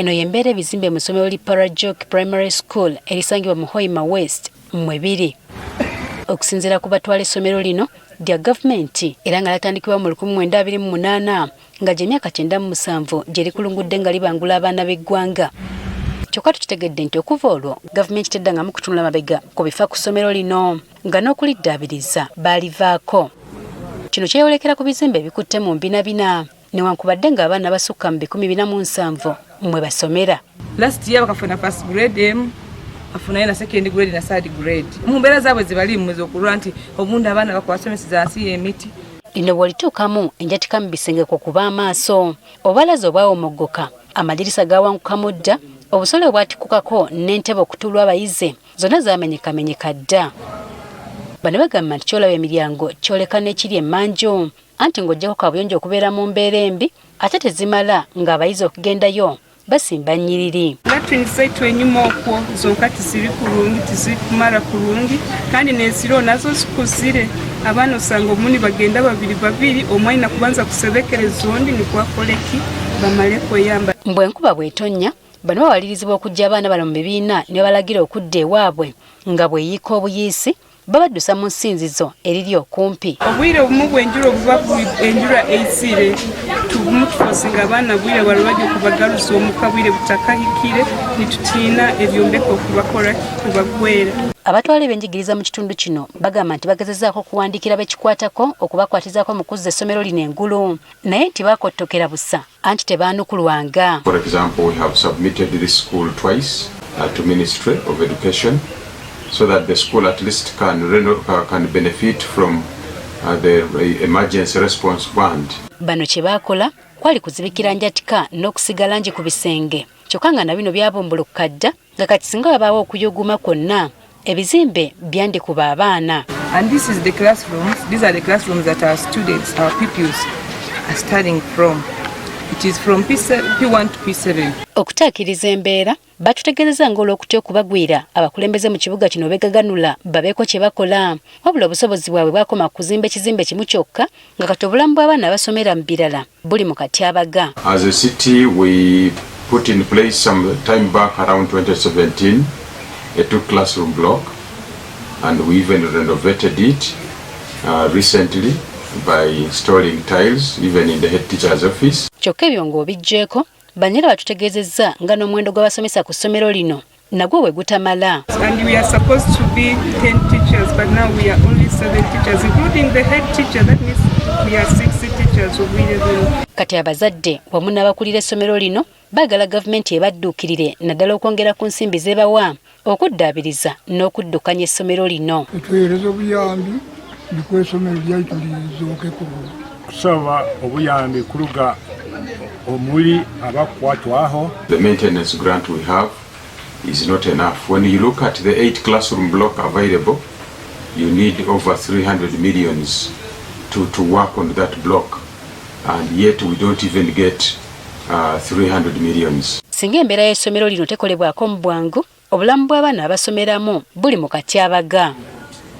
eno yembeera ebizimbe mu ssomero li Parajok Primary School erisangibwa mu Hoima West mwe biri. Okusinziira ku batwala essomero lino lya gavumenti era nga latandikibwa mu 1928 nga gy'emyaka 97 gye likulungudde nga libangula abaana b'eggwanga. Kyokka tukitegedde nti okuva olwo gavumenti teddangamu kutunula mabega ku bifa ku ssomero lino nga n'okuliddaabiriza baalivaako. Kino kyeyolekera ku bizimbe ebikutte mu mbinabina newankubadde nga abaana basukka mu 407 mwe basomera. Last year bakafuna first grade afuna na second grade na third grade. Mu mbeera zaabwe zibali mu mwezi okulwa nti obundi abaana bakwasomeseza nsi y'emiti. Lino bw'olituukamu enjatika mu bisenge kwa kuba amaaso obalaza obwawomoggoka amadirisa gawangukamu dda obusole obwatikukako n'entebe okutulwa abayize zonna zaamenyekamenyeka dda. Bano bagamba nti kyolaba emiryango kyoleka n'ekiri emmanju anti ng'oggyako kaabuyonjo okubeera mu mbeera embi ate tezimala ng'abayizi okugendayo basimba nnyiriri. Gatwinisa enyuma okwo zonka tiziri kulungi tiziri kumala kulungi kandi n'ensiro nazo zikuzire abaana osanga omuni bagenda babiri omwalina kubanza kusebekereza ondi nikwakoleki bamale kweyamba. Mbwe enkuba bw'etonnya bano bawalirizibwa okujja abaana bano mu bibiina ne balagira okudda ewaabwe nga bweyiika obuyiisi babaddusa mu nsinzizo eriri okumpi. Obwire obumu bw'enjura obuba enjura eisire tubumu tufosinga abaana bwire balwajja okubagaluza omuka bwire butakahikire nitutiina ebyombeko okubakola kubagwera. Abatwala ebyenjigiriza mu kitundu kino bagamba nti bagezezaako okuwandiikira bekikwatako okubakwatizaako mu kuzza essomero lino engulu naye nti baakottokera busa anti tebaanukulwanga. For example, we have submitted this school twice to Ministry of Education so that the school at least can benefit from the emergency response fund. Bano kye baakola kwali kuzibikira njatika n'okusiga langi ku bisenge kyokka nga na bino byabumbulukuka dda nga kati singa babaawo okuyuguma kwonna ebizimbe byandikuba abaana. And this is the classrooms. These are the classrooms that our students, our pupils are studying from. It is from P1 to P7. Okutaakiriza embeera batutegeezeza ng'olw'okutya okubagwira abakulembeze mu kibuga kino begaganula babeeko kye bakola wabula obusobozi bwabwe bwakoma kuzimba ekizimbe kimu kyokka nga kati obulamu bw'abaana abasomera mu birala buli mu katyabaga. As a city we put in place some time back around 2017 a 2-classroom block and we even renovated it recently by installing tiles even in the head teacher's office. Kyokka ebyo ng'obijjeeko banyera batutegeezezza nga n'omuwendo gw'abasomesa ku ssomero lino nagwo bwe gutamala. And we are supposed to be 10 teachers but now we are only 7 teachers including the head teacher. That means we are 60 teachers. Kati abazadde wamu n'abakulira essomero lino baagala gavumenti ebadduukirire naddala okwongera ku nsimbi zebawa okuddaabiriza n'okuddukanya essomero lino. Tuweereza obuyambi biko essomero lyaitu lizookeko. Kusaba obuyambi kuluga omuli abakwatwaho. The maintenance grant we have is not enough. When you look at the 8 classroom block available, you need over 300 millions to work on that block, and yet we don't even get 300 millions. Singa embeera y'essomero lino tekolebwako mu bwangu obulamu bw'abaana abasomeramu buli mu katyabaga.